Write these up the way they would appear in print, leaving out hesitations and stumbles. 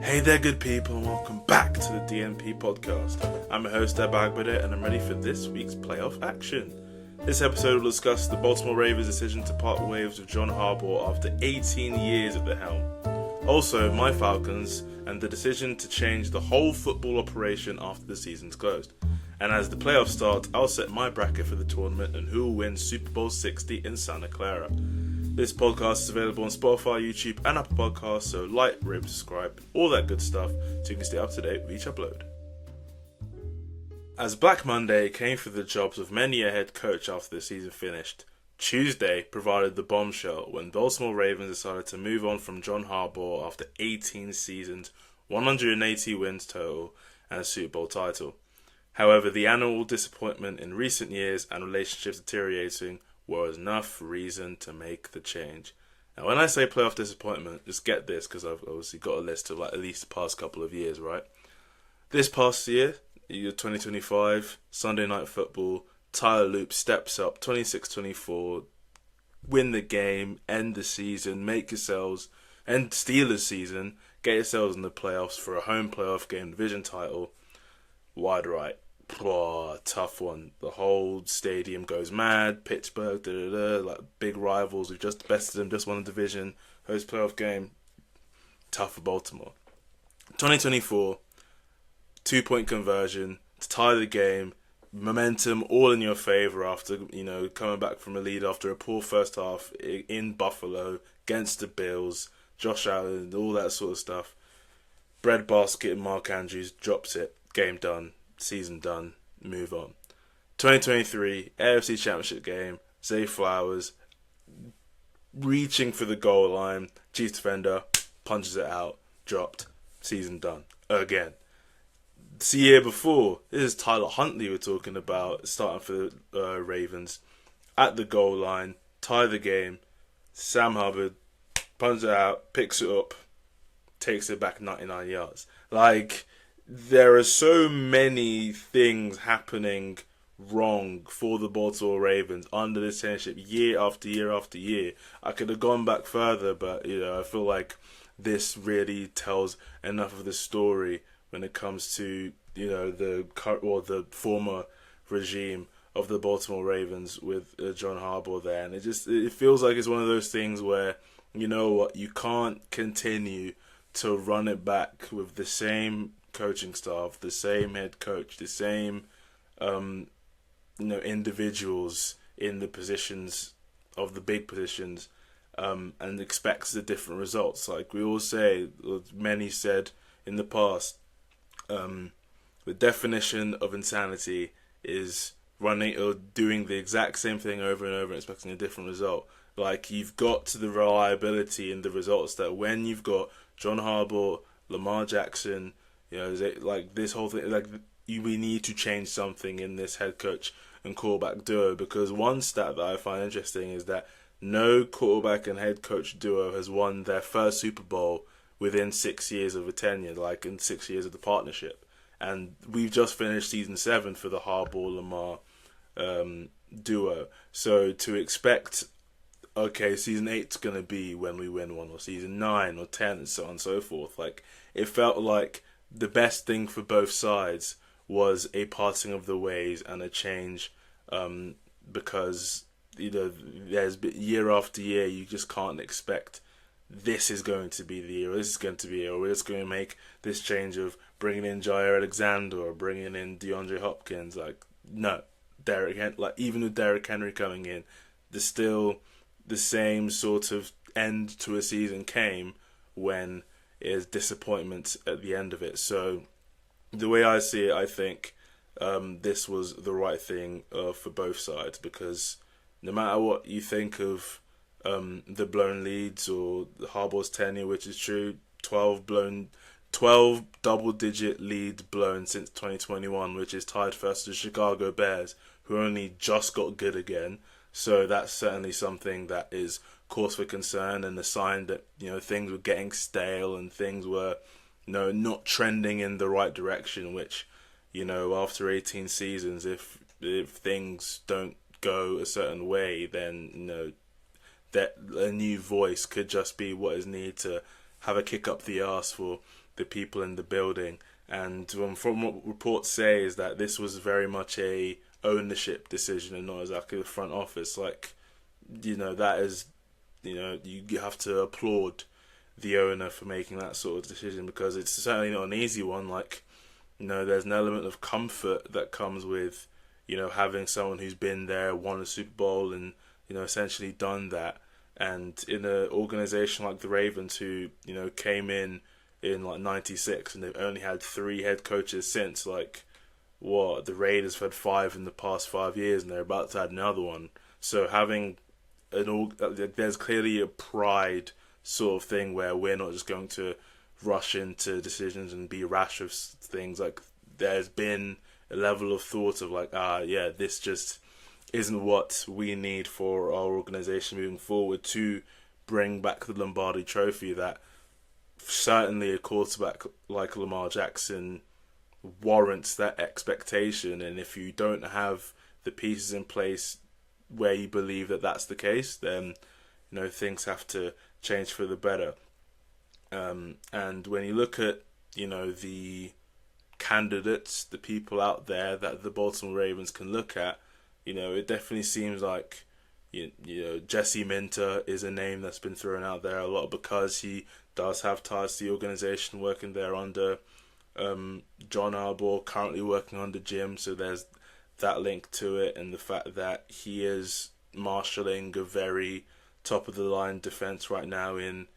Hey there, good people, and welcome back to the DNP podcast. I'm your host, Deb Agbade, and I'm ready for this week's playoff action. This episode will discuss the Baltimore Ravens' decision to part ways with John Harbaugh after 18 years at the helm. Also, my Falcons and the decision to change the whole football operation after the season's closed. And as the playoffs start, I'll set my bracket for the tournament and who will win Super Bowl 60 in Santa Clara. This podcast is available on Spotify, YouTube, and Apple Podcasts, so like, rate, subscribe, all that good stuff, so you can stay up to date with each upload. As Black Monday came for the jobs of many a head coach after the season finished, Tuesday provided the bombshell when Baltimore Ravens decided to move on from John Harbaugh after 18 seasons, 180 wins total, and a Super Bowl title. However, the annual disappointment in recent years and relationships deteriorating was enough reason to make the change. Now, when I say playoff disappointment, just get this, because I've obviously got a list of at least the past couple of years, right? This past year 2025, Sunday Night Football, Tyler Loop steps up 26-24, win the game, end the season, make yourselves, end Steelers season, get yourselves in the playoffs for a home playoff game, division title. Wide right. Oh, tough one. The whole stadium goes mad. Pittsburgh, like big rivals. We've just bested them, just won the division. Host playoff game. Tough for Baltimore. 2024, 2-point conversion to tie the game. Momentum all in your favour after, coming back from a lead after a poor first half in Buffalo against the Bills. Josh Allen, all that sort of stuff. Breadbasket and Mark Andrews drops it. Game done. Season done. Move on. 2023 AFC Championship game. Zay Flowers reaching for the goal line. Chiefs defender punches it out. Dropped. Season done. Again. The year before, this is Tyler Huntley we're talking about, starting for the Ravens. At the goal line. Tie the game. Sam Hubbard punches it out. Picks it up. Takes it back 99 yards. There are so many things happening wrong for the Baltimore Ravens under this ownership year after year after year. I could have gone back further, but I feel like this really tells enough of the story when it comes to the former regime of the Baltimore Ravens with John Harbaugh there, and it feels like it's one of those things where you can't continue to run it back with the same coaching staff, the same head coach, the same individuals in the positions of the big positions, and expects the different results. Like we all say, many said in the past, the definition of insanity is running or doing the exact same thing over and over and expecting a different result. Like, you've got to the reliability in the results that when you've got John Harbaugh, Lamar Jackson, this whole thing, we need to change something in this head coach and quarterback duo, because one stat that I find interesting is that no quarterback and head coach duo has won their first Super Bowl within 6 years of a tenure, in 6 years of the partnership. And we've just finished season 7 for the Harbaugh-Lamar duo. So to expect, season 8's going to be when we win one, or season 9 or 10 and so on and so forth. It felt like the best thing for both sides was a parting of the ways and a change, because there's been, year after year, you just can't expect this is going to be the year, or this is going to be the year, or we're just going to make this change of bringing in Jair Alexander or bringing in DeAndre Hopkins. No, even with Derrick Henry coming in, there's still the same sort of end to a season came when is disappointment at the end of it. So the way I see it, I think this was the right thing for both sides, because no matter what you think of the blown leads or Harbaugh's tenure, which is true, 12 double-digit leads blown since 2021, which is tied first to the Chicago Bears, who only just got good again. So that's certainly something that is cause for concern, and a sign that things were getting stale and things were not trending in the right direction. Which after 18 seasons, if things don't go a certain way, then that a new voice could just be what is needed to have a kick up the arse for the people in the building. And from what reports say is that this was very much a ownership decision and not exactly the front office. Like, that is, you have to applaud the owner for making that sort of decision, because it's certainly not an easy one. Like, there's an element of comfort that comes with, having someone who's been there, won a Super Bowl, and, essentially done that. And in an organization like the Ravens, who, came in like 96, and they've only had 3 head coaches since, like, what, the Raiders have had 5 in the past 5 years, and they're about to add another one. So having there's clearly a pride sort of thing where we're not just going to rush into decisions and be rash of things. Like, there's been a level of thought of like, this just isn't what we need for our organization moving forward to bring back the Lombardi Trophy. That certainly a quarterback like Lamar Jackson warrants that expectation, and if you don't have the pieces in place where you believe that that's the case, then things have to change for the better. And when you look at the candidates, the people out there that the Baltimore Ravens can look at, it definitely seems like Jesse Minter is a name that's been thrown out there a lot, because he does have ties to the organization, working there under John Harbaugh, currently working under Jim, so there's that link to it, and the fact that he is marshalling a very top of the line defense right now in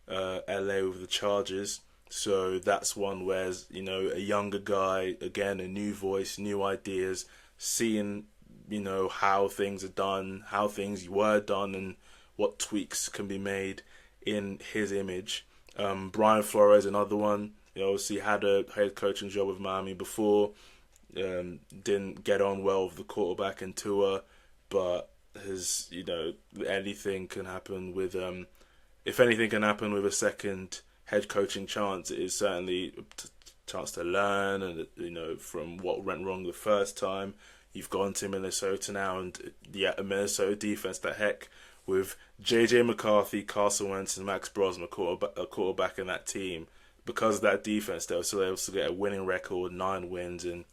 LA with the Chargers. So that's one where, a younger guy, again, a new voice, new ideas, seeing how things are done, how things were done, and what tweaks can be made in his image. Brian Flores, another one, obviously had a head coaching job with Miami before, didn't get on well with the quarterback in Tua, but has, anything can happen with, if anything can happen with a second head coaching chance, it is certainly a chance to learn, and, from what went wrong the first time. You've gone to Minnesota now, and a Minnesota defense that, heck, with J.J. McCarthy, Carson Wentz, and Max Brosnan, a quarterback in that team, because of that defense, they were still able to get a winning record, 9 wins, and,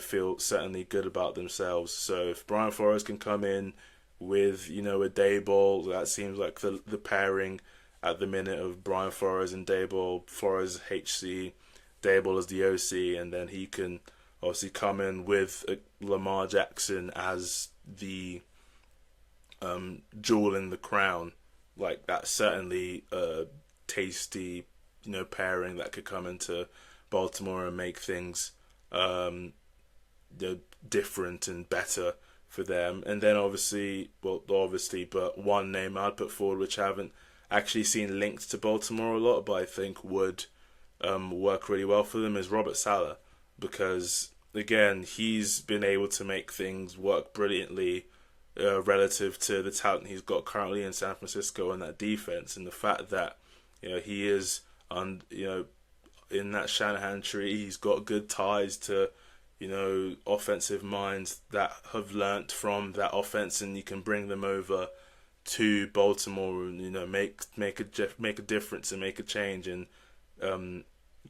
feel certainly good about themselves. So if Brian Flores can come in with, a Daboll, that seems like the pairing at the minute of Brian Flores and Daboll. Flores HC, Daboll as the OC, and then he can obviously come in with Lamar Jackson as the jewel in the crown. Like, that's certainly a tasty, pairing that could come into Baltimore and make things different and better for them. And then obviously, but one name I'd put forward, which I haven't actually seen linked to Baltimore a lot, but I think would work really well for them, is Robert Saleh, because again, he's been able to make things work brilliantly relative to the talent he's got currently in San Francisco and that defense, and the fact that he is in that Shanahan tree, he's got good ties to offensive minds that have learnt from that offense, and you can bring them over to Baltimore and make a difference and make a change. And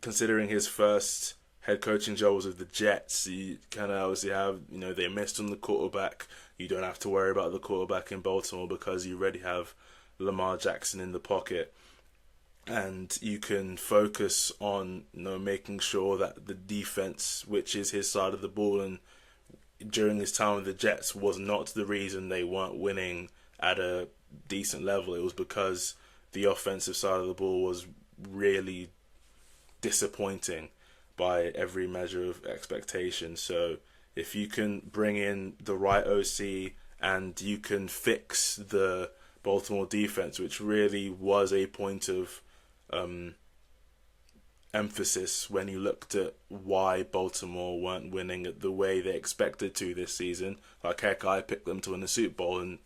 considering his first head coaching job was with the Jets, you kind of obviously have they missed on the quarterback. You don't have to worry about the quarterback in Baltimore because you already have Lamar Jackson in the pocket, and you can focus on making sure that the defense, which is his side of the ball, and during his time with the Jets was not the reason they weren't winning at a decent level. It was because the offensive side of the ball was really disappointing by every measure of expectation. So if you can bring in the right OC and you can fix the Baltimore defense, which really was a point of emphasis when you looked at why Baltimore weren't winning it the way they expected to this season. Like, heck, I picked them to win the Super Bowl, and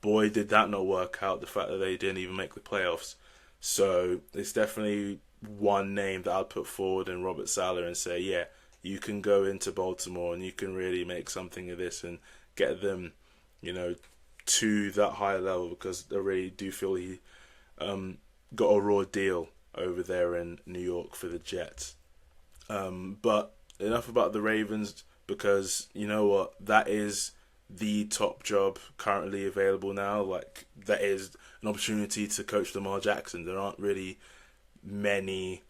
boy, did that not work out, the fact that they didn't even make the playoffs. So it's definitely one name that I'd put forward in Robert Saleh and say, yeah, you can go into Baltimore and you can really make something of this and get them, to that higher level, because I really do feel he got a raw deal over there in New York for the Jets. But enough about the Ravens, because you know what, that is the top job currently available now. Like, that is an opportunity to coach Lamar Jackson. There aren't really many,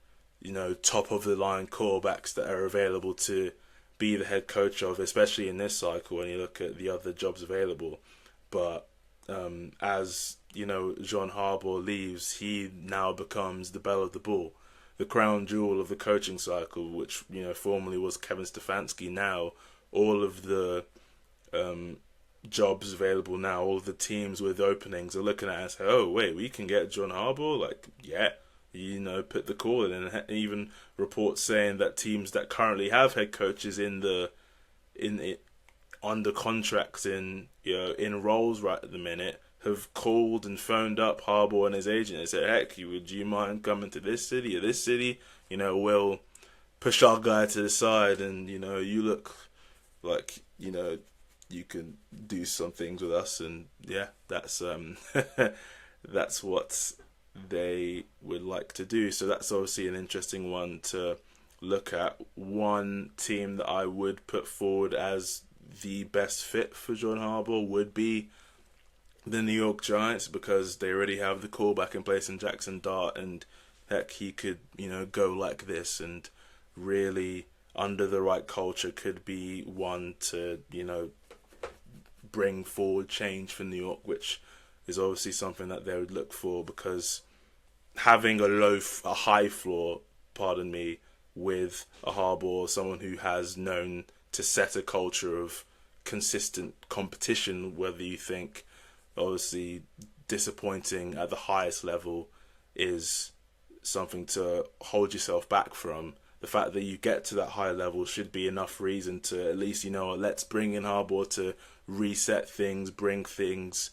top of the line quarterbacks that are available to be the head coach of, especially in this cycle when you look at the other jobs available. But as John Harbaugh leaves, he now becomes the belle of the ball, the crown jewel of the coaching cycle, which formerly was Kevin Stefanski. Now all of the jobs available now, all of the teams with openings are looking at it and say, "Oh wait, we can get John Harbaugh." Like, yeah, put the call in, and even reports saying that teams that currently have head coaches under contracts in roles right at the minute have called and phoned up Harbaugh and his agent and said, "Heck, would you mind coming to this city or this city? We'll push our guy to the side, and you look like you can do some things with us." And yeah, that's that's what they would like to do. So that's obviously an interesting one to look at. One team that I would put forward as the best fit for John Harbaugh would be the New York Giants, because they already have the quarterback in place in Jackson Dart, and heck, he could go like this, and really under the right culture could be one to bring forward change for New York, which is obviously something that they would look for, because having a high floor, with a Harbaugh, someone who has known to set a culture of consistent competition, whether you think obviously disappointing at the highest level is something to hold yourself back from. The fact that you get to that high level should be enough reason to at least, let's bring in Harbaugh to reset things, bring things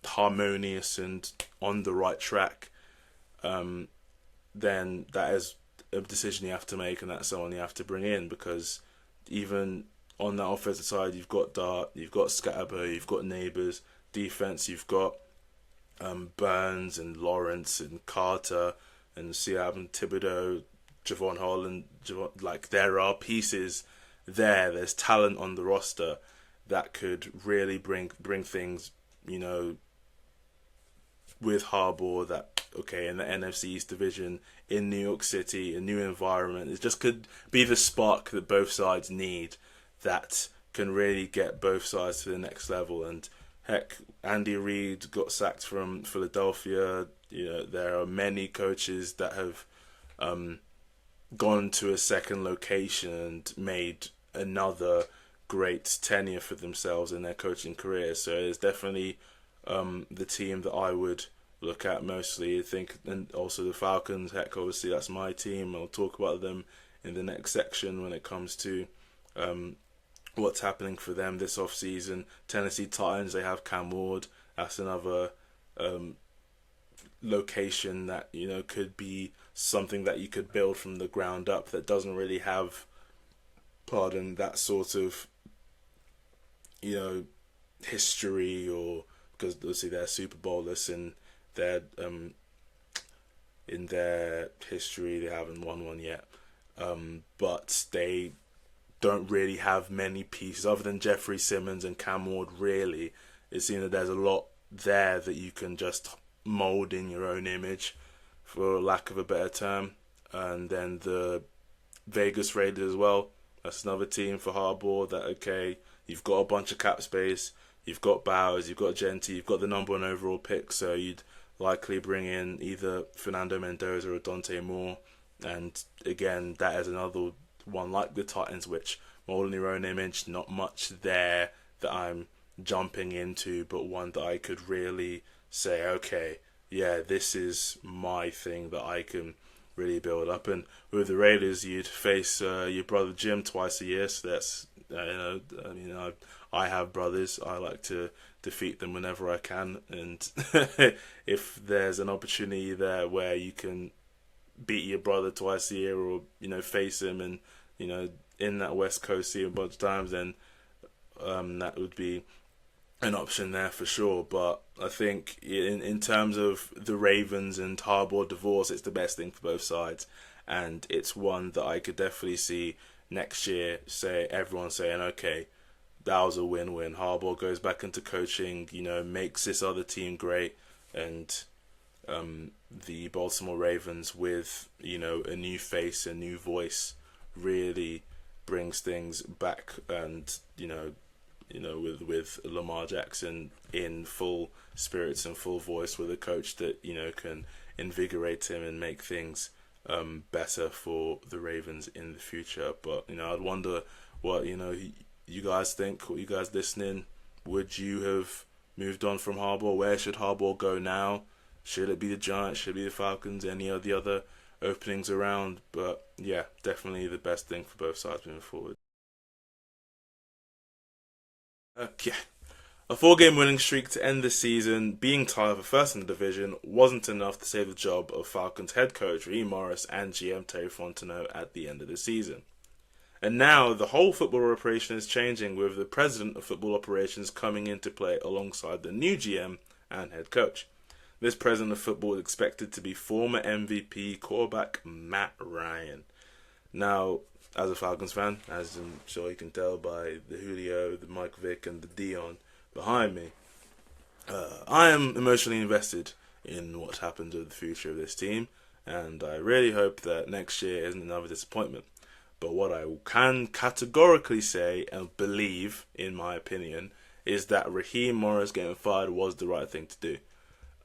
harmonious and on the right track. Then that is a decision you have to make, and that's someone you have to bring in, because even on that offensive side, you've got Dart, you've got Scatterbo, you've got Neighbors. Defense, you've got Burns and Lawrence and Carter and Siab and Thibodeau, Javon Holland. Like, there are pieces there. There's talent on the roster that could really bring things, with Harbaugh, that, okay, in the NFC East division, in New York City, a new environment. It just could be the spark that both sides need, that can really get both sides to the next level. And heck, Andy Reid got sacked from Philadelphia. There are many coaches that have gone to a second location and made another great tenure for themselves in their coaching career. So it's definitely the team that I would look at mostly. I think, and also the Falcons. Heck, obviously that's my team. I'll talk about them in the next section when it comes to what's happening for them this off-season. Tennessee Titans, they have Cam Ward. That's another location that could be something that you could build from the ground up, that doesn't really have that sort of history, or because obviously they're Super Bowlers in their history. They haven't won one yet, but they don't really have many pieces other than Jeffrey Simmons and Cam Ward. Really, it seems that there's a lot there that you can just mold in your own image, for lack of a better term. And then the Vegas Raiders as well. That's another team for Harbaugh that, okay, you've got a bunch of cap space, you've got Bowers, you've got Genti, you've got the number one overall pick, so you'd likely bring in either Fernando Mendoza or Dante Moore. And again, that is another one like the Titans, which mold in your own image, not much there that I'm jumping into, but one that I could really say, okay, yeah, this is my thing that I can really build up. And with the Raiders, you'd face your brother Jim twice a year, so that's I have brothers. I like to defeat them whenever I can, and if there's an opportunity there where you can beat your brother twice a year, or face him, and in that West Coast see him a bunch of times, then that would be an option there for sure. But I think in terms of the Ravens and Harbaugh divorce, it's the best thing for both sides, and it's one that I could definitely see next year. Say everyone saying, okay, that was a win-win. Harbaugh goes back into coaching, makes this other team great, and the Baltimore Ravens with a new face, a new voice, really brings things back, and with Lamar Jackson in full spirits and full voice, with a coach that can invigorate him and make things better for the Ravens in the future. But I'd wonder what you guys think. What you guys listening? Would you have moved on from Harbaugh? Where should Harbaugh go now? Should it be the Giants? Should it be the Falcons? Any of the other openings around? But yeah, definitely the best thing for both sides moving forward. Yeah, a four-game winning streak to end the season, being tied for first in the division, wasn't enough to save the job of Falcons head coach Raheem Morris and GM Terry Fontenot at the end of the season. And now the whole football operation is changing, with the president of football operations coming into play alongside the new GM and head coach. This president of football is expected to be former MVP quarterback Matt Ryan. Now, as a Falcons fan, as I'm sure you can tell by the Julio, the Mike Vick, and the Dion behind me, I am emotionally invested in what happens with the future of this team, and I really hope that next year isn't another disappointment. But what I can categorically say and believe, in my opinion, is that Raheem Morris getting fired was the right thing to do.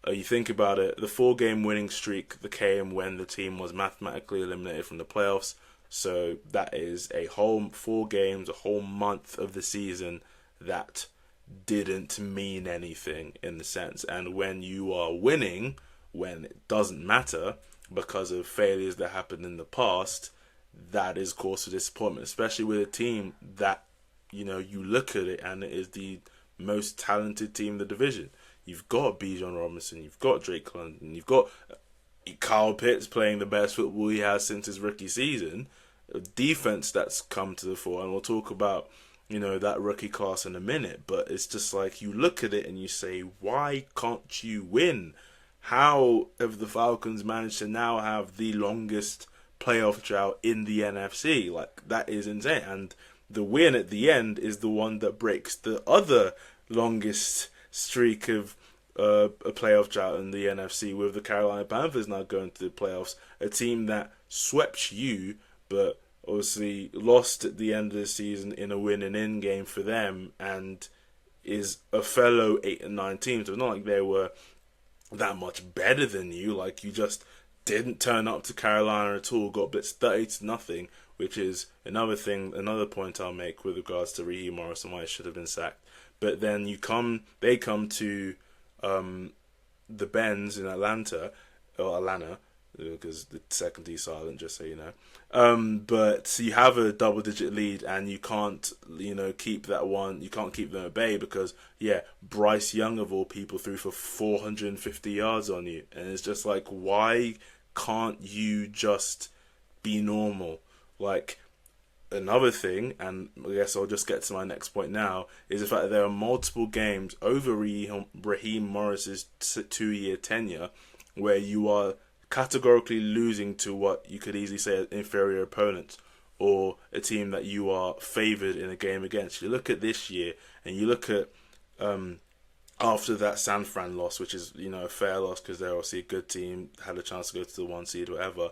You think about it, the four-game winning streak that came when the team was mathematically eliminated from the playoffs. So that is a whole 4 games, a whole month of the season that didn't mean anything in the sense. And when you are winning, when it doesn't matter because of failures that happened in the past, that is cause for disappointment, especially with a team that, you look at it and it is the most talented team in the division. You've got Bijan Robinson, you've got Drake London, you've got Kyle Pitts playing the best football he has since his rookie season. A defense that's come to the fore, and we'll talk about that rookie class in a minute. But it's just like you look at it and you say, why can't you win? How have the Falcons managed to now have the longest playoff drought in the NFC? Like, that is insane. And the win at the end is the one that breaks the other longest streak of a playoff drought in the NFC, with the Carolina Panthers now going to the playoffs, a team that swept you, but obviously lost at the end of the season in a win-and-in game for them, and is a fellow 8 and 9 team. So it's not like they were that much better than you. Like, you just didn't turn up to Carolina at all, got blitzed 30-0, which is another point I'll make with regards to Raheem Morris and why he should have been sacked. But then they come to the Benz in Atlanta, because the second D silent, just so you know. But you have a double-digit lead, and you can't, keep that one. You can't keep them at bay because, Bryce Young of all people threw for 450 yards on you, and it's just like, why can't you just be normal? Like, another thing, and I guess I'll just get to my next point now, is the fact that there are multiple games over Raheem Morris's 2-year tenure where you are categorically losing to what you could easily say are inferior opponents, or a team that you are favoured in a game against. You look at this year, and you look at after that San Fran loss, which is a fair loss because they're obviously a good team, had a chance to go to the 1 seed, whatever.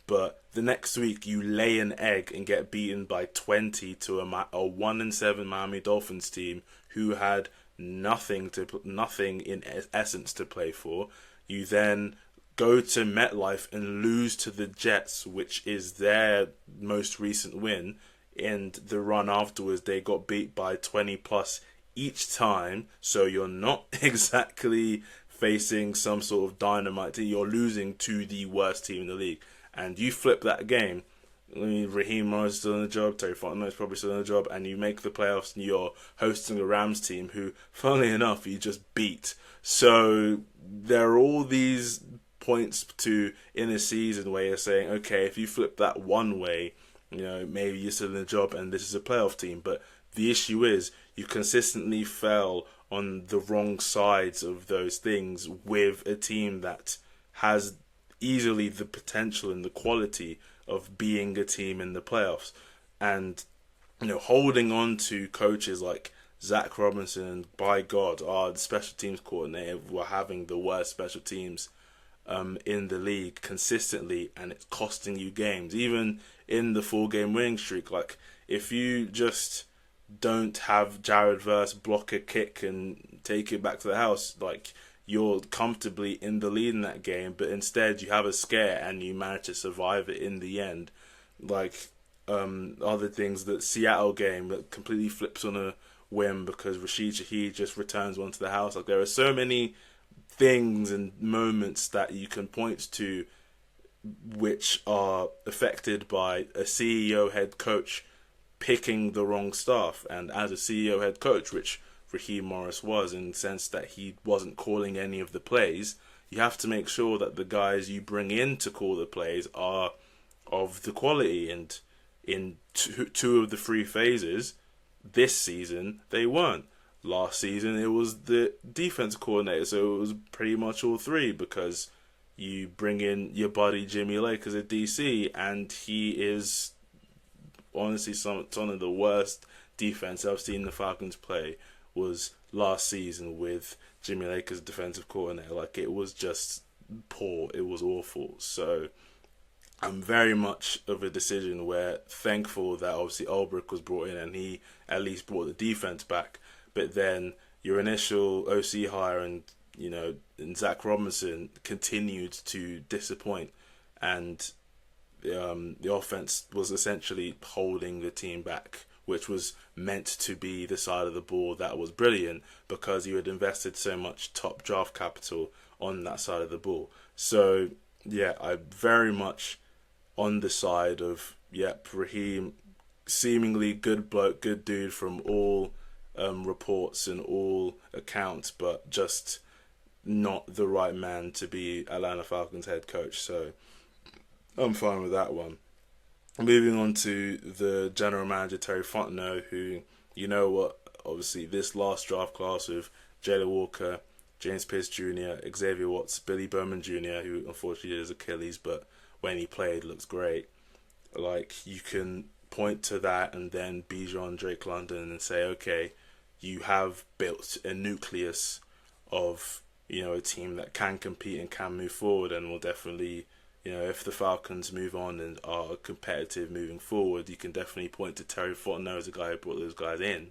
But the next week you lay an egg and get beaten by 20 to a 1-7 Miami Dolphins team who had nothing in essence to play for. You then go to MetLife and lose to the Jets, which is their most recent win. And the run afterwards, they got beat by 20 plus each time. So you're not exactly facing some sort of dynamite team. You're losing to the worst team in the league. And you flip that game, Raheem Morris is still in the job, Terry Fontenot is probably still in the job, and you make the playoffs and you're hosting a Rams team who, funnily enough, you just beat. So there are all these points in a season where you're saying, okay, if you flip that one way, maybe you're still in the job and this is a playoff team. But the issue is you consistently fell on the wrong sides of those things with a team that has easily the potential and the quality of being a team in the playoffs. And, holding on to coaches like Zach Robinson, and by God, our special teams coordinator, were having the worst special teams in the league consistently, and it's costing you games. Even in the 4-game winning streak, like, if you just don't have Jared Verse block a kick and take it back to the house, like, you're comfortably in the lead in that game, but instead you have a scare and you manage to survive it in the end. Like, other things, that Seattle game that completely flips on a whim because Rashid Shaheed just returns one to the house. Like, there are so many things and moments that you can point to which are affected by a CEO head coach picking the wrong staff. And as a CEO head coach, which Raheem Morris was, in the sense that he wasn't calling any of the plays, you have to make sure that the guys you bring in to call the plays are of the quality. And in two of the 3 phases this season, they weren't. Last season, it was the defense coordinator, so it was pretty much all 3, because you bring in your buddy Jimmy Lake as a DC, and he is honestly some of the worst defense I've seen the Falcons play was last season with Jimmy Lake as defensive coordinator. Like, it was just poor. It was awful. So I'm very much of a decision where thankful that obviously Ulbrich was brought in and he at least brought the defense back. But then your initial OC hire and Zach Robinson continued to disappoint, and the offense was essentially holding the team back, which was meant to be the side of the ball that was brilliant because you had invested so much top draft capital on that side of the ball. So yeah, I'm very much on the side of Raheem, seemingly good bloke, good dude from all reports and all accounts, but just not the right man to be Atlanta Falcons head coach. So I'm fine with that one. Moving on to the general manager, Terry Fontenot, who, obviously this last draft class of Jaylen Walker, James Pierce Jr., Xavier Watts, Billy Bowman Jr., who unfortunately is Achilles, but when he played looks great. Like, you can point to that and then Bijan, Drake London, and say, okay, you have built a nucleus of, a team that can compete and can move forward, and will definitely, if the Falcons move on and are competitive moving forward, you can definitely point to Terry Fontenot as the guy who brought those guys in.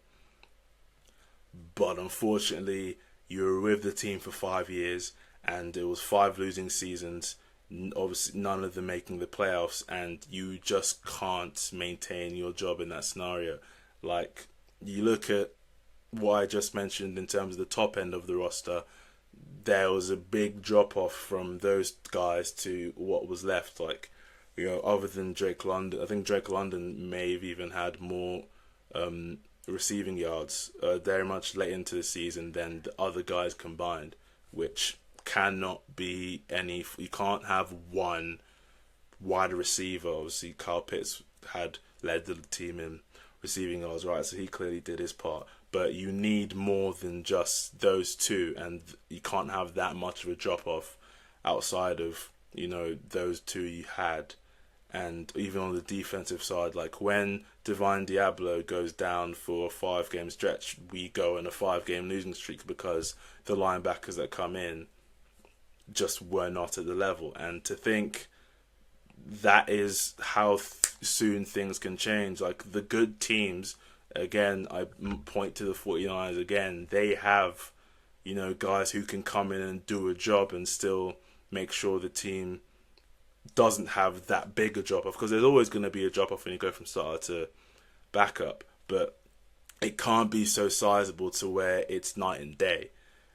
But unfortunately, you were with the team for 5 years, and it was 5 losing seasons, obviously none of them making the playoffs, and you just can't maintain your job in that scenario. Like, you look at what I just mentioned in terms of the top end of the roster, there was a big drop off from those guys to what was left. Like, other than Drake London, I think Drake London may have even had more receiving yards very much late into the season than the other guys combined, which cannot be any. You can't have one wide receiver. Obviously, Kyle Pitts had led the team in receiving yards, right? So he clearly did his part. But you need more than just those two, and you can't have that much of a drop off outside of those two you had. And even on the defensive side, like when Divine Diablo goes down for a 5-game stretch, we go on a 5-game losing streak because the linebackers that come in just were not at the level. And to think that is how soon things can change. Like, the good teams, again, I point to the 49ers again, they have, guys who can come in and do a job and still make sure the team doesn't have that big a drop off, because there's always going to be a drop off when you go from starter to backup, but it can't be so sizable to where it's night and day.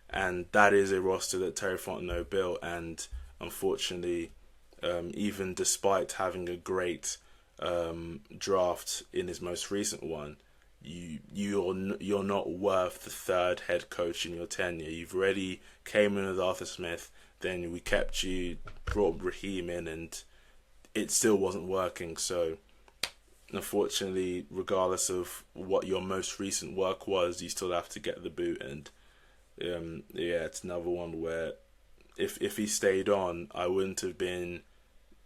And that is a roster that Terry Fontenot built, and unfortunately, even despite having a great draft in his most recent one, you're not worth the 3rd head coach in your tenure. You've already came in with Arthur Smith, then we kept you, brought Raheem in, and it still wasn't working. So unfortunately, regardless of what your most recent work was, you still have to get the boot. And yeah, it's another one where if he stayed on, I wouldn't have been,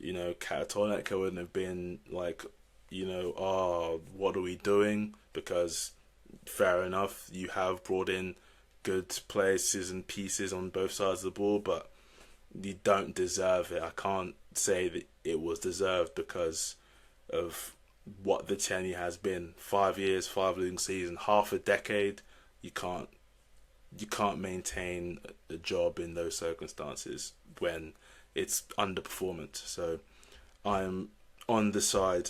catatonic. I wouldn't have been like, oh, what are we doing? Because fair enough, you have brought in good places and pieces on both sides of the ball, but you don't deserve it. I can't say that it was deserved because of what the tenure has been. 5 years, 5 losing seasons, half a decade. You can't maintain a job in those circumstances when it's underperformance. So I'm on the side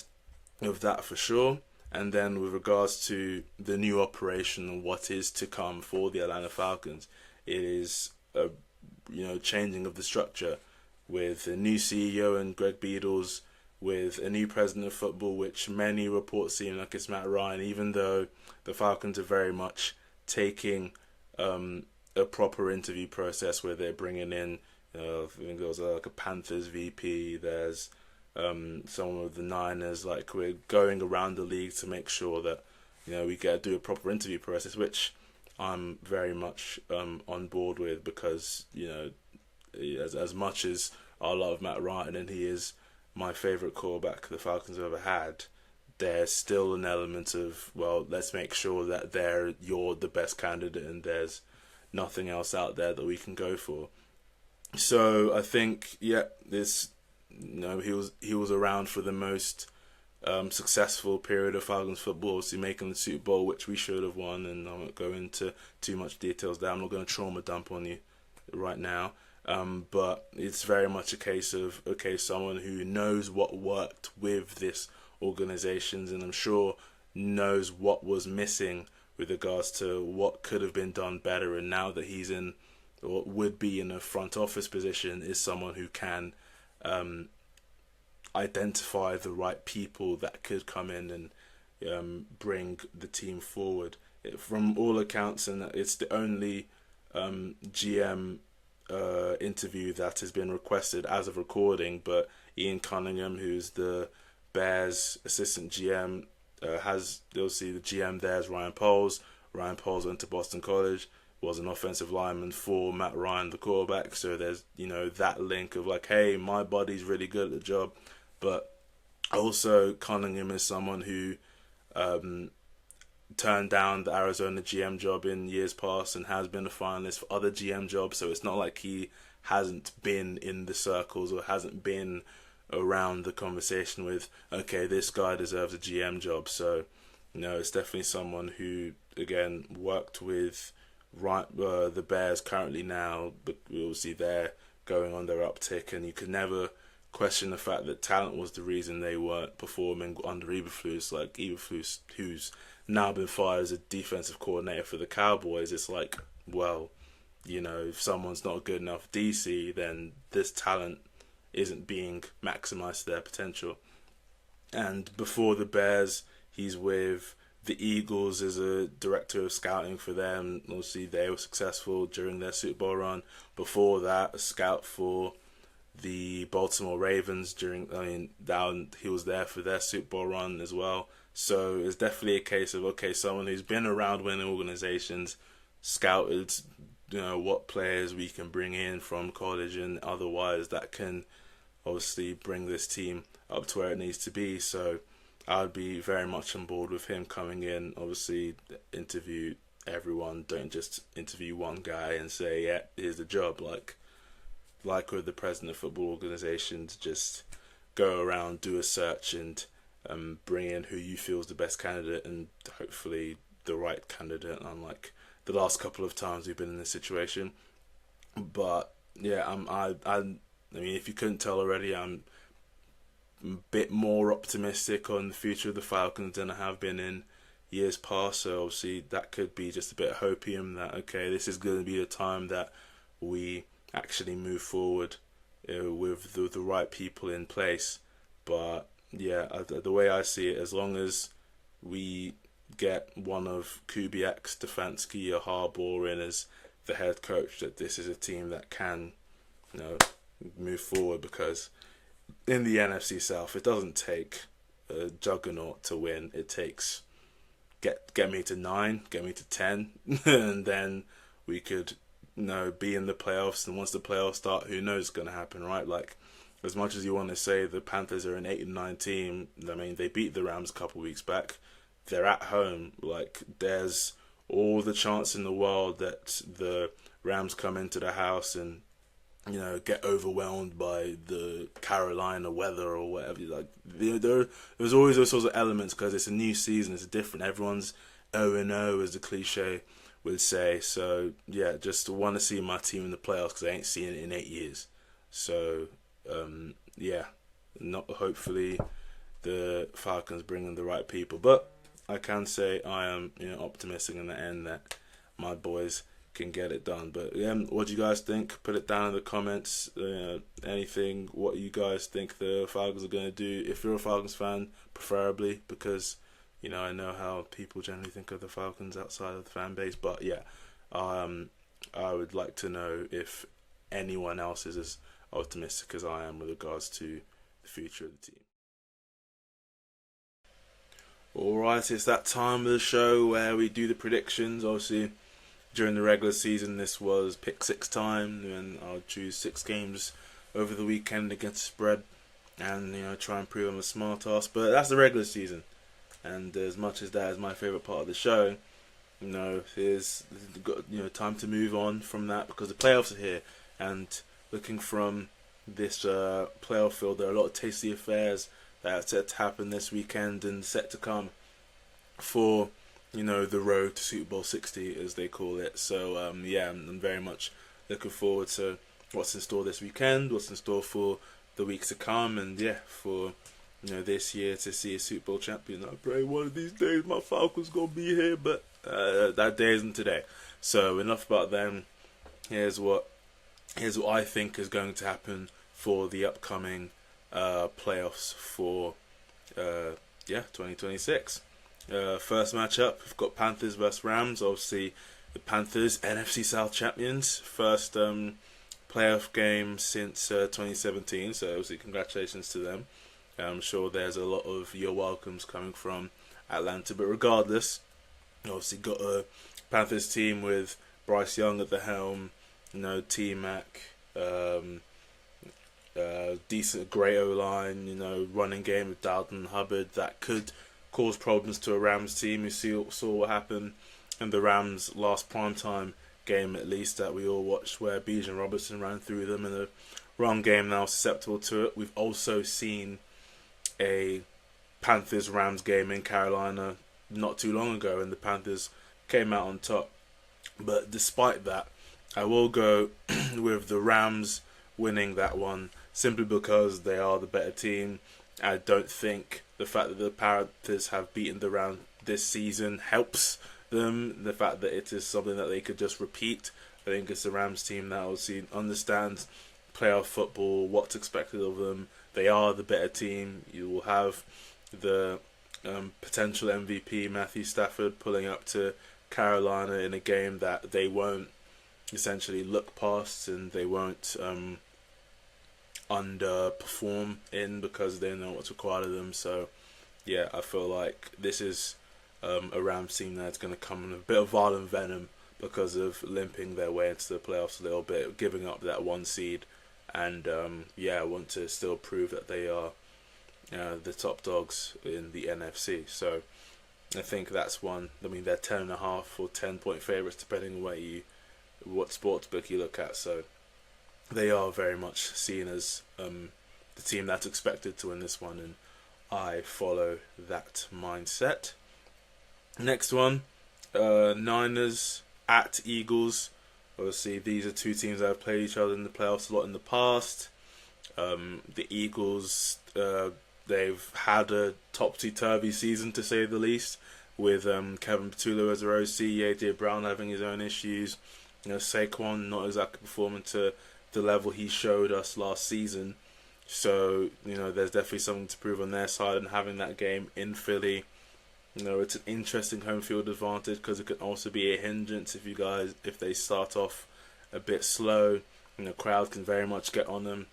of that for sure. And then with regards to the new operation and what is to come for the Atlanta Falcons, it is a changing of the structure with a new CEO and Greg Beadles, with a new president of football, which many reports seem like it's Matt Ryan, even though the Falcons are very much taking a proper interview process where they're bringing in, I think there was like a Panthers VP, there's some of the Niners, like we're going around the league to make sure that we get to do a proper interview process, which I'm very much on board with because as much as I love Matt Ryan and he is my favourite quarterback the Falcons have ever had, there's still an element of, well, let's make sure that you're the best candidate and there's nothing else out there that we can go for. So I think, he was around for the most successful period of Falcons football, obviously making the Super Bowl, which we should have won, and I won't go into too much details there. I'm not going to trauma dump on you right now. But it's very much a case of, someone who knows what worked with this organizations and I'm sure knows what was missing with regards to what could have been done better, and now that he's in or would be in a front office position is someone who can identify the right people that could come in and bring the team forward. From all accounts, and it's the only GM interview that has been requested as of recording, but Ian Cunningham, who's the Bears assistant GM, has obviously the GM there is Ryan Poles. Ryan Poles went to Boston College, was an offensive lineman for Matt Ryan, the quarterback. So there's that link of like, hey, my buddy's really good at the job, but also Cunningham is someone who turned down the Arizona GM job in years past and has been a finalist for other GM jobs. So it's not like he hasn't been in the circles or hasn't been around the conversation with, okay, this guy deserves a GM job. So it's definitely someone who again worked with the Bears currently now, but obviously they're going on their uptick, and you could never question the fact that talent was the reason they weren't performing under Eberflus. Like Eberflus, who's now been fired as a defensive coordinator for the Cowboys, it's like, well, if someone's not good enough DC, then this talent isn't being maximized to their potential. And before the Bears, he's with the Eagles as a director of scouting for them. Obviously, they were successful during their Super Bowl run. Before that, a scout for the Baltimore Ravens he was there for their Super Bowl run as well. So it's definitely a case of, someone who's been around winning organizations, scouted, what players we can bring in from college and otherwise that can obviously bring this team up to where it needs to be. So I'd be very much on board with him coming in. Obviously, interview everyone. Don't just interview one guy and say, yeah, here's the job. Like with the president of football organizations, just go around, do a search, and bring in who you feel is the best candidate, and hopefully the right candidate, unlike the last couple of times we've been in this situation. But yeah, I mean, if you couldn't tell already, I'm a bit more optimistic on the future of the Falcons than I have been in years past. So obviously that could be just a bit of hopium that, this is going to be the time that we actually move forward with the right people in place. But yeah, the way I see it, as long as we get one of Kubiak's, Stefanski or Harbaugh in as the head coach, that this is a team that can move forward, because in the NFC South it doesn't take a juggernaut to win. It takes get me to 9, get me to 10 and then we could, be in the playoffs. And once the playoffs start, who knows what's going to happen, right? Like, as much as you want to say the Panthers are an 8-9 team, I mean, they beat the Rams a couple weeks back. They're at home. Like, there's all the chance in the world that the Rams come into the house and, get overwhelmed by the Carolina weather or whatever. Like, there's always those sorts of elements because it's a new season. It's different. Everyone's 0-0, as the cliche would say. So, yeah, just want to see my team in the playoffs because I ain't seen it in 8 years. So, yeah, not hopefully the Falcons bring in the right people. But I can say I am, optimistic in the end that my boys can get it done. But what do you guys think? Put it down in the comments. Anything, what you guys think the Falcons are going to do. If you're a Falcons fan, preferably, because I know how people generally think of the Falcons outside of the fan base. But yeah, I would like to know if anyone else is as optimistic as I am with regards to the future of the team. Alright, it's that time of the show where we do the predictions. Obviously, during the regular season, this was pick six time, and I'll choose 6 games over the weekend against the spread, and try and prove I'm a smart ass. But that's the regular season, and as much as that is my favorite part of the show, there's time to move on from that because the playoffs are here, and looking from this playoff field, there are a lot of tasty affairs that are set to happen this weekend and set to come for the road to Super Bowl 60, as they call it. So I'm very much looking forward to what's in store this weekend, what's in store for the weeks to come, and for this year to see a Super Bowl champion. I pray one of these days my Falcons gonna be here, but that day isn't today. So enough about them. Here's what I think is going to happen for the upcoming playoffs for 2026. First matchup, we've got Panthers versus Rams. Obviously, the Panthers, NFC South champions, first playoff game since 2017. So obviously, congratulations to them. I'm sure there's a lot of you're welcomes coming from Atlanta, but regardless, obviously got a Panthers team with Bryce Young at the helm. T-Mac, decent great O-line, running game with Dalton Hubbard that could cause problems to a Rams team. You saw what happened in the Rams' last primetime game, at least, that we all watched, where Bijan Robinson ran through them in a run game now susceptible to it. We've also seen a Panthers-Rams game in Carolina not too long ago, and the Panthers came out on top. But despite that, I will go with the Rams winning that one, simply because they are the better team. I don't think the fact that the Panthers have beaten the Rams this season helps them. The fact that it is something that they could just repeat. I think it's the Rams team that obviously understands playoff football, what's expected of them. They are the better team. You will have the potential MVP Matthew Stafford pulling up to Carolina in a game that they won't essentially look past, and they won't underperform in because they know what's required of them. So yeah, I feel like this is a Rams team that's going to come in a bit of violent venom because of limping their way into the playoffs a little bit, giving up that 1 seed, and I want to still prove that they are the top dogs in the NFC. So I think that's one. I mean, they're 10.5 or 10-point favorites depending on what sportsbook you look at. So they are very much seen as the team that's expected to win this one, and I follow that mindset. Next one, Niners at Eagles. Obviously, these are two teams that have played each other in the playoffs a lot in the past. The Eagles, they've had a topsy-turvy season, to say the least, with Kevin Patullo as their OC, A.J. Brown having his own issues. Saquon not exactly performing to the level he showed us last season. So, there's definitely something to prove on their side, and having that game in Philly, it's an interesting home field advantage because it can also be a hindrance if they start off a bit slow. Crowd can very much get on them.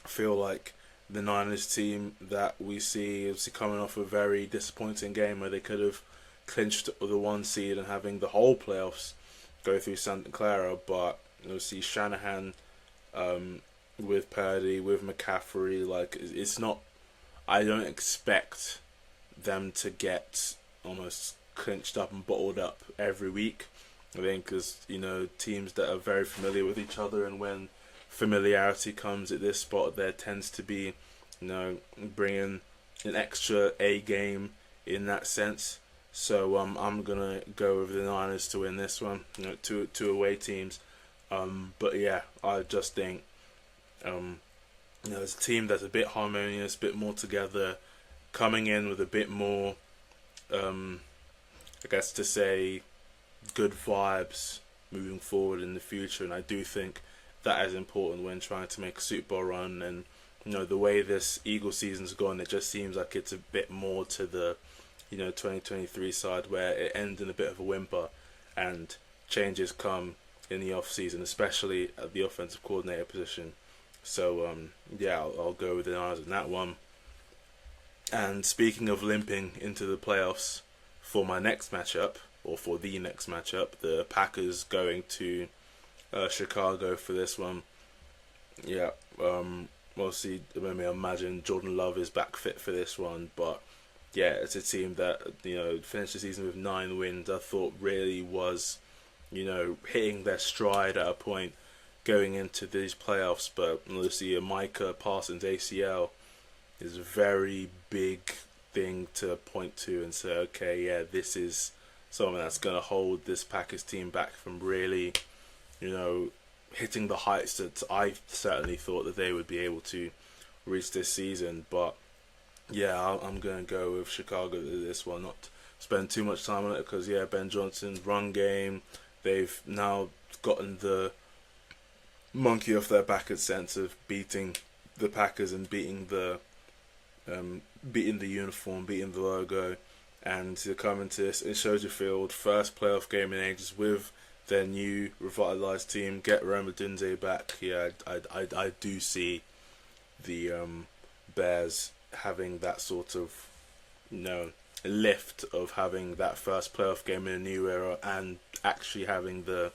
I feel like the Niners team that we see obviously coming off a very disappointing game where they could have clinched the 1 seed and having the whole playoffs go through Santa Clara, but you'll see Shanahan with Purdy, with McCaffrey. Like, it's not. I don't expect them to get almost clinched up and bottled up every week. I think because teams that are very familiar with each other, and when familiarity comes at this spot, there tends to be bringing an extra A game in that sense. So I'm gonna go with the Niners to win this one. Two away teams. But yeah, I just think it's a team that's a bit harmonious, a bit more together, coming in with a bit more, I guess to say, good vibes moving forward in the future. And I do think that is important when trying to make a Super Bowl run. And the way this Eagles season's gone, it just seems like it's a bit more to the 2023 side, where it ends in a bit of a whimper and changes come in the off season, especially at the offensive coordinator position. So yeah, I'll go with the Niners in that one. And speaking of limping into the playoffs, for my next matchup, or for the next matchup, the Packers going to Chicago for this one. Yeah, obviously, I imagine Jordan Love is back fit for this one, but yeah, it's a team that finished the season with 9 wins. I thought really was hitting their stride at a point going into these playoffs, but obviously Micah Parsons ACL is a very big thing to point to and say, okay, yeah, this is something that's going to hold this Packers team back from really, hitting the heights that I certainly thought that they would be able to reach this season. But yeah, I'm going to go with Chicago this one, not spend too much time on it, because yeah, Ben Johnson's run game, they've now gotten the monkey off their back in sense of beating the Packers and beating the uniform, beating the logo, and to come into this in Soldier Field, first playoff game in ages with their new revitalized team, get Rome Odunze back. Yeah, I do see the Bears having that sort of lift of having that first playoff game in a new era, and actually having the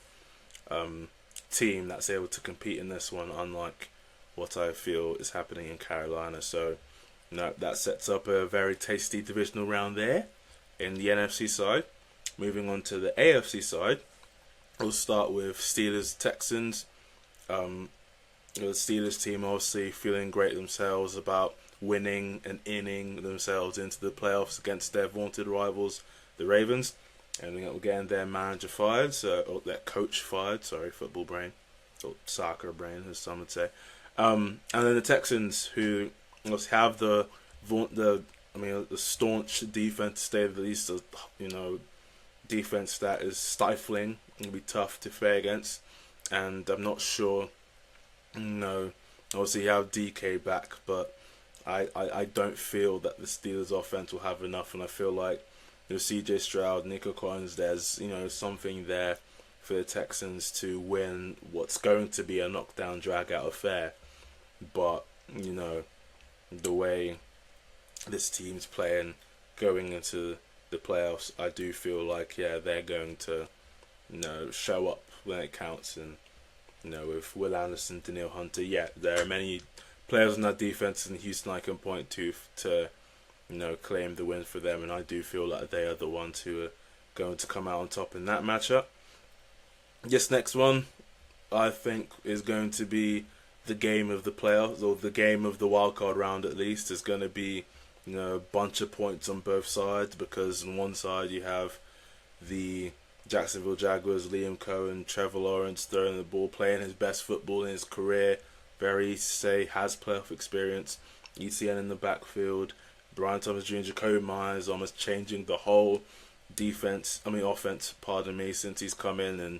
team that's able to compete in this one, unlike what I feel is happening in Carolina. So that sets up a very tasty divisional round there in the NFC side. Moving on to the AFC side, we'll start with Steelers Texans. The Steelers team obviously feeling great themselves about winning and inning themselves into the playoffs against their vaunted rivals, the Ravens. And again, their manager fired, or their coach fired, football brain, or soccer brain, as some would say. And then the Texans, who must have the staunch defense, to say the least, defense that is stifling and be tough to fare against. And I'm not sure, obviously you have DK back, but I don't feel that the Steelers offense will have enough, and I feel like CJ Stroud, Nico Collins, there's something there for the Texans to win what's going to be a knockdown drag out affair. But the way this team's playing going into the playoffs, I do feel like they're going to show up when it counts. And with Will Anderson, Daniil Hunter, there are many players on that defense in Houston I can point to claim the win for them, and I do feel like they are the ones who are going to come out on top in that matchup. This next one, I think, is going to be the game of the playoffs, or the game of the wildcard round at least. Is going to be a bunch of points on both sides, because on one side you have the Jacksonville Jaguars, Liam Cohen, Trevor Lawrence throwing the ball, playing his best football in his career, very easy to say, has playoff experience. ETN in the backfield, Brian Thomas Jr., Jacoby Myers almost changing the whole offense, since he's come in. And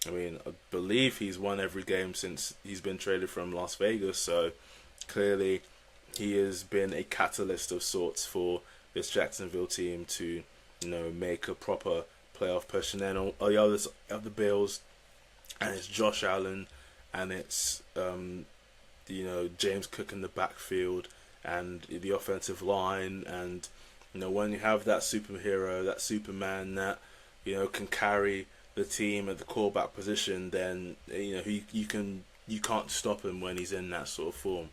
I believe he's won every game since he's been traded from Las Vegas. So clearly he has been a catalyst of sorts for this Jacksonville team to, make a proper playoff push. And then on the others of the Bills, and it's Josh Allen, and it's James Cook in the backfield, and the offensive line. And when you have that superhero, that Superman that can carry the team at the quarterback position, then you can't stop him when he's in that sort of form.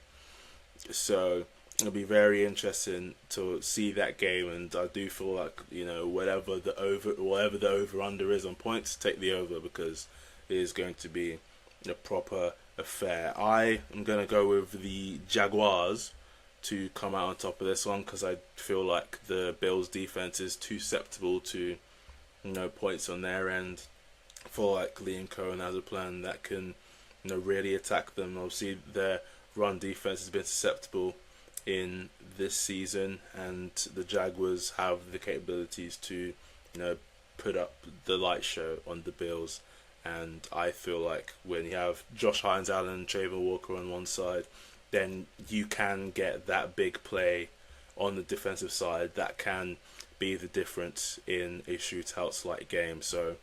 So it'll be very interesting to see that game, and I do feel like whatever the over under is on points, take the over because it is going to be a proper affair. I am going to go with the Jaguars to come out on top of this one because I feel like the Bills' defense is too susceptible to points on their end. I feel like Liam Cohen has a plan that can really attack them. Obviously, their run defense has been susceptible in this season, and the Jaguars have the capabilities to put up the light show on the Bills. And I feel like when you have Josh Hines, Allen, Trayvon Walker on one side, then you can get that big play on the defensive side that can be the difference in a shootout-like game. So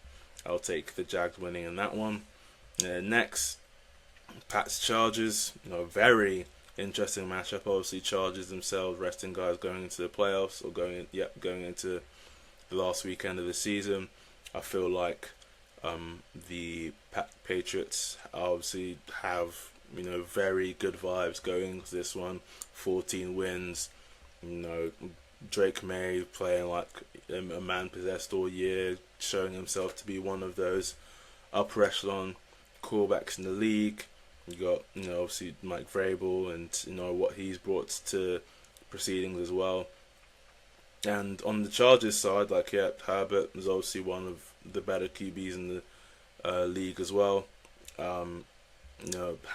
I'll take the Jags winning in that one. Next, Pats Chargers. Very interesting matchup. Obviously, Chargers themselves resting guys going into the playoffs or going into the last weekend of the season. I feel like the Patriots obviously have very good vibes going into this one. 14 wins. Drake May playing like a man possessed all year, showing himself to be one of those upper echelon quarterbacks in the league. You got obviously Mike Vrabel and what he's brought to proceedings as well. And on the Chargers side, Herbert is obviously one of the better QBs in the league as well.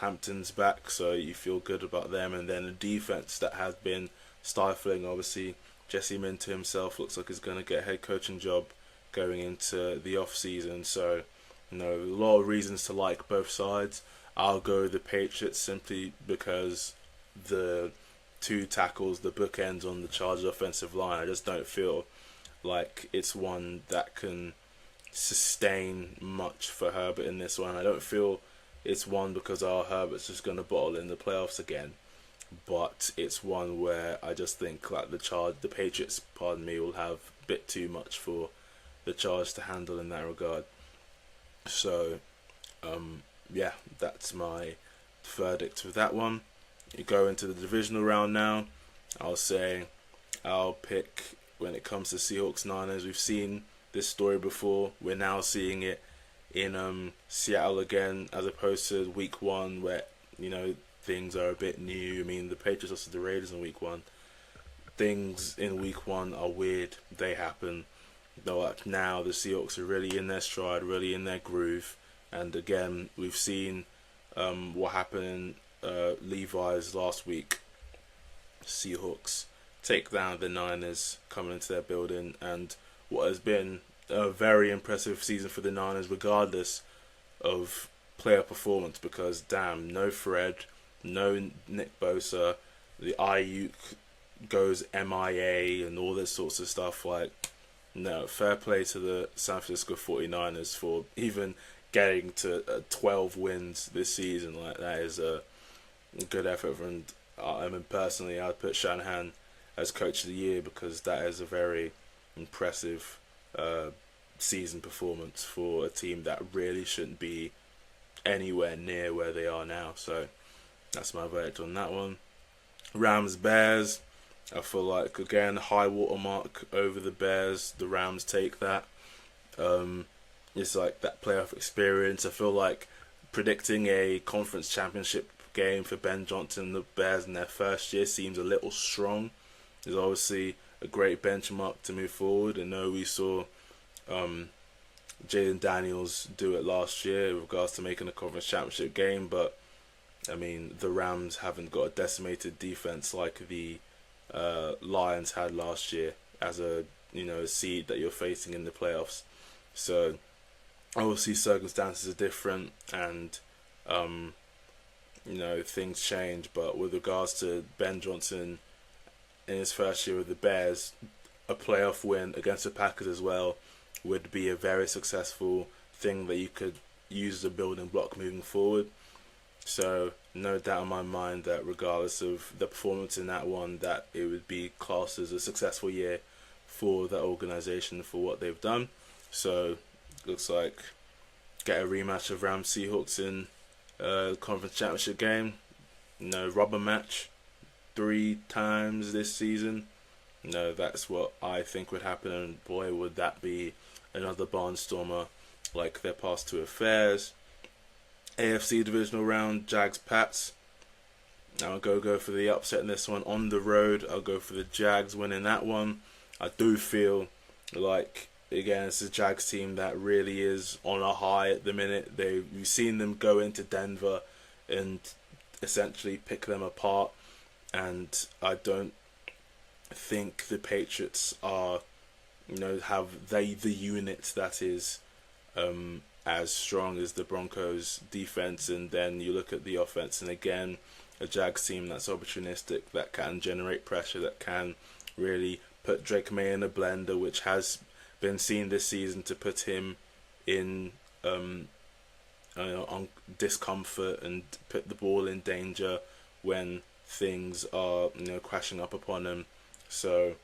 Hampton's back, so you feel good about them. And then a defense that has been stifling. Obviously, Jesse Minter himself looks like he's going to get a head coaching job going into the off season. So, a lot of reasons to like both sides. I'll go the Patriots simply because the two tackles, the bookends on the Chargers offensive line, I just don't feel like it's one that can sustain much for Herbert in this one. I don't feel it's one because Herbert's just going to bottle in the playoffs again, but it's one where I just think like the Patriots, will have a bit too much for the Chargers to handle in that regard. So, that's my verdict with that one. You go into the divisional round now. I'll pick when it comes to Seahawks Niners. We've seen this story before. We're now seeing it in Seattle again, as opposed to week one where things are a bit new. I mean, the Patriots lost to the Raiders in week one. Things in week one are weird. They happen. Though now the Seahawks are really in their stride, really in their groove. And again, we've seen what happened in Levi's last week. Seahawks take down the Niners coming into their building, and what has been a very impressive season for the Niners, regardless of player performance. Because no Fred, no Nick Bosa, the Ayuk goes MIA, and all this sorts of stuff. Fair play to the San Francisco 49ers for even getting to 12 wins this season. That is a good effort. And personally, I'd put Shanahan as coach of the year because that is a very impressive season performance for a team that really shouldn't be anywhere near where they are now. So that's my verdict on that one. Rams Bears. I feel like again high watermark over the Bears. The Rams take that. It's like that playoff experience. I feel like predicting a conference championship game for Ben Johnson and the Bears in their first year seems a little strong. There's obviously a great benchmark to move forward. I know we saw Jaden Daniels do it last year with regards to making a conference championship game, but I mean the Rams haven't got a decimated defense like the Lions had last year as a seed that you're facing in the playoffs. So obviously circumstances are different and things change, but with regards to Ben Johnson in his first year with the Bears, a playoff win against the Packers as well would be a very successful thing that you could use as a building block moving forward. So no doubt in my mind that regardless of the performance in that one, that it would be classed as a successful year for that organisation for what they've done. So Looks like get a rematch of Rams Seahawks in conference championship game. Rubber match 3 times this season. That's what I think would happen, and boy, would that be another barnstormer like their past two affairs. AFC divisional round, Jags Pats. I'll go for the upset in this one on the road. I'll go for the Jags winning that one. I do feel like, again, it's a Jags team that really is on a high at the minute. You've seen them go into Denver and essentially pick them apart, and I don't think the Patriots are, have the unit that is as strong as the Broncos defense. And then you look at the offense, and again, a Jags team that's opportunistic, that can generate pressure, that can really put Drake May in a blender, which has been seen this season to put him in on discomfort and put the ball in danger when things are crashing up upon him. So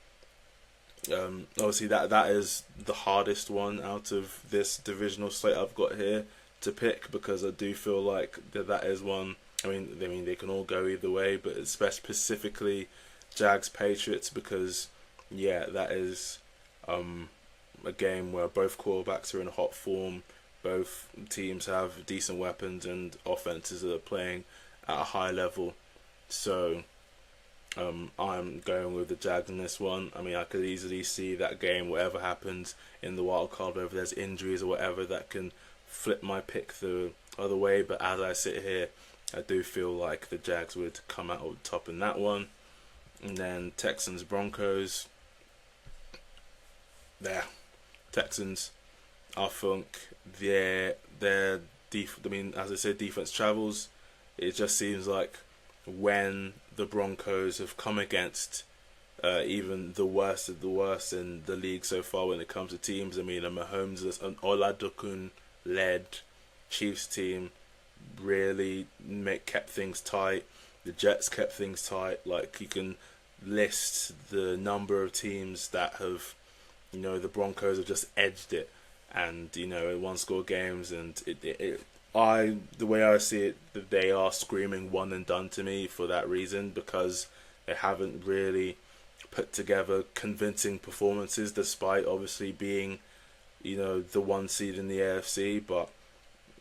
obviously that is the hardest one out of this divisional slate I've got here to pick, because I do feel like that is one. I mean they can all go either way, but it's specifically Jags Patriots, because that is a game where both quarterbacks are in hot form, both teams have decent weapons, and offenses are playing at a high level. So I'm going with the Jags in this one. I mean, I could easily see that game, whatever happens in the wild card, whether there's injuries or whatever, that can flip my pick the other way. But as I sit here, I do feel like the Jags would come out on top in that one. And then Texans Broncos. Texans. I think their as I said, defense travels. It just seems like when the Broncos have come against even the worst of the worst in the league so far when it comes to teams. I mean, a Mahomes, an Oladokun-led Chiefs team really kept things tight. The Jets kept things tight. Like, you can list the number of teams that have, the Broncos have just edged it, and in one-score games, and the way I see it, that they are screaming one and done to me for that reason, because they haven't really put together convincing performances, despite obviously being, the one seed in the AFC. But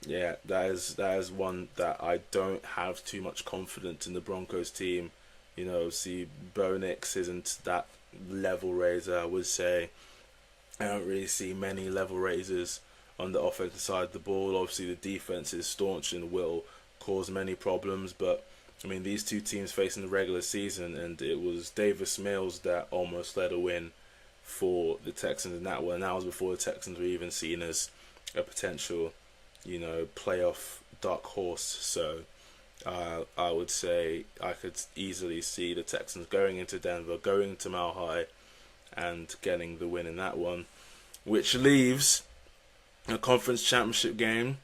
that is one that I don't have too much confidence in the Broncos team. See, Bo Nix isn't that level raiser, I would say. I don't really see many level raisers on the offensive side of the ball. Obviously, the defense is staunch and will cause many problems. But, I mean, these two teams facing the regular season, and it was Davis Mills that almost led a win for the Texans in that one. And that was before the Texans were even seen as a potential, playoff dark horse. So, I would say I could easily see the Texans going into Denver, going to Mile High, and getting the win in that one, which leaves a conference championship game,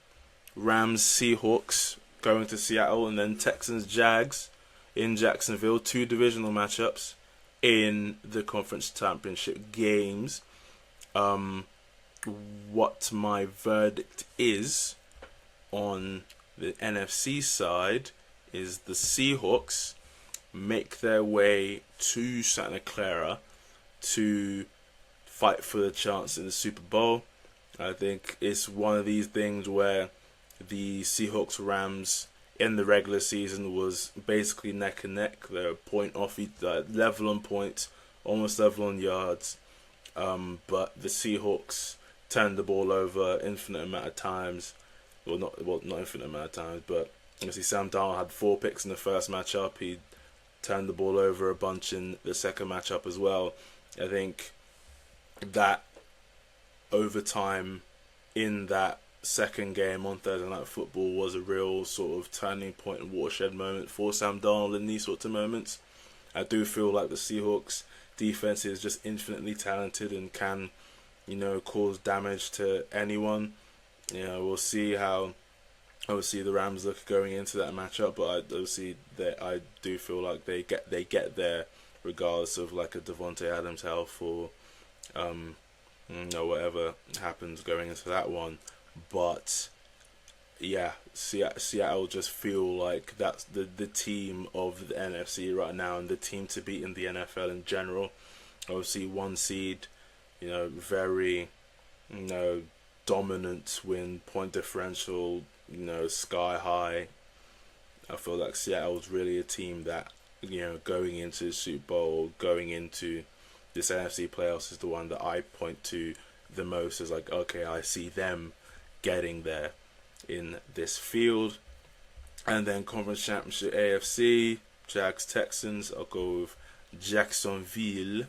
Rams Seahawks going to Seattle, and then Texans Jags in Jacksonville. 2 divisional matchups in the conference championship games. What my verdict is on the NFC side is the Seahawks make their way to Santa Clara to fight for the chance in the Super Bowl. I think it's one of these things where the Seahawks-Rams in the regular season was basically neck and neck. They're a point off each, level on points, almost level on yards. But the Seahawks turned the ball over infinite amount of times. Not infinite amount of times, but obviously Sam Darnold had 4 picks in the first matchup. He turned the ball over a bunch in the second matchup as well. I think that overtime in that second game on Thursday Night Football was a real sort of turning point and watershed moment for Sam Darnold in these sorts of moments. I do feel like the Seahawks defense is just infinitely talented and can, cause damage to anyone. We'll see how obviously the Rams look going into that matchup, but I do feel like they get there regardless of like a Devontae Adams health or whatever happens going into that one. But yeah, Seattle just feel like that's the team of the NFC right now, and the team to beat in the NFL in general. Obviously, one seed, very, dominant win, point differential, sky high. I feel like Seattle's really a team that, going into the Super Bowl, going into this NFC playoffs is the one that I point to the most as like, okay, I see them getting there in this field. And then Conference Championship AFC, Jags Texans. I'll go with Jacksonville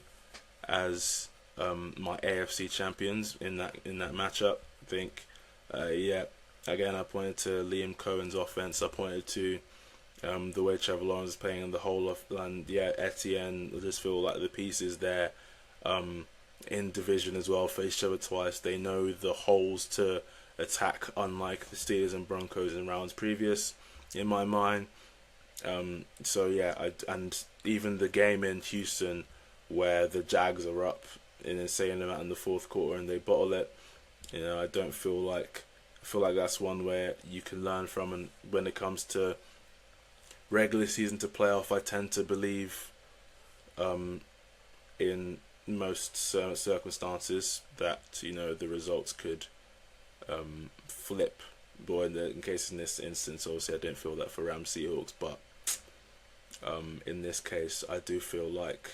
as my AFC champions in that matchup. I think, again, I pointed to Liam Cohen's offense. I pointed to the way Trevor Lawrence is playing and the whole of, and Etienne. I just feel like the pieces there in division as well face each other twice. They know the holes to attack, unlike the Steelers and Broncos in rounds previous, in my mind. And even the game in Houston where the Jags are up an insane amount in the fourth quarter and they bottle it. I feel like that's one where you can learn from, and when it comes to regular season to playoff, I tend to believe in most circumstances that the results could flip. But in this instance, obviously I didn't feel that for Rams Seahawks, but in this case I do feel like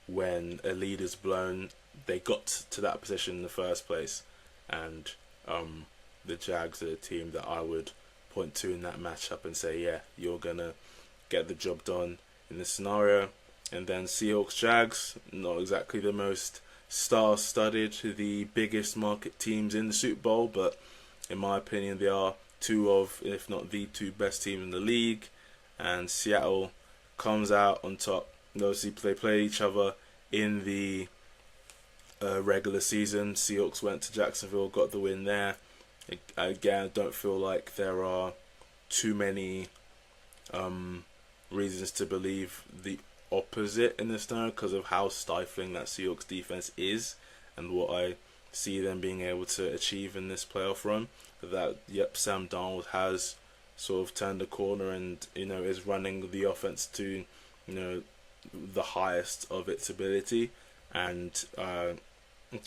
when a lead is blown, they got to that position in the first place, and the Jags are a team that I would point to in that matchup and say, yeah, you're gonna get the job done in this scenario. And then Seahawks Jags, not exactly the most star-studded, the biggest market teams in the Super Bowl, but in my opinion they are two of, if not the two best teams in the league. And Seattle comes out on top. Obviously they play each other in the regular season. Seahawks went to Jacksonville, got the win there. Again, I don't feel like there are too many reasons to believe the opposite in this now, because of how stifling that Seahawks defense is and what I see them being able to achieve in this playoff run. That Sam Darnold has sort of turned the corner and is running the offense to the highest of its ability, and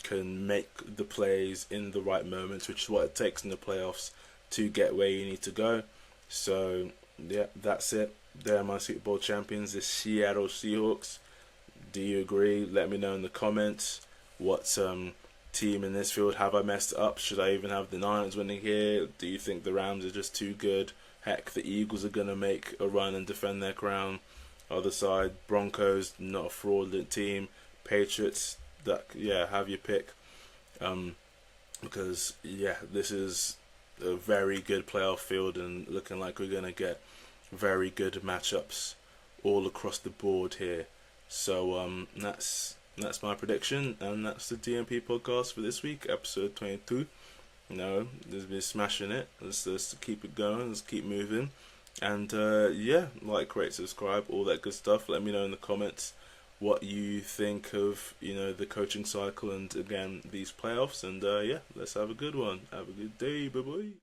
can make the plays in the right moments, which is what it takes in the playoffs to get where you need to go. So yeah, that's it. They're my Super Bowl champions, the Seattle Seahawks. Do you agree? Let me know in the comments. What team in this field have I messed up? Should I even have the Niners winning here? Do you think the Rams are just too good? Heck, the Eagles are going to make a run and defend their crown. Other side, Broncos, not a fraudulent team. Patriots, have your pick. Because this is a very good playoff field, and looking like we're going to get very good matchups all across the board here. So that's my prediction, and that's the DNP podcast for this week, episode 22. There's been smashing it. Let's keep it going. Let's keep moving. And like, rate, subscribe, all that good stuff. Let me know in the comments what you think of the coaching cycle and again these playoffs. And let's have a good one. Have a good day. Bye bye.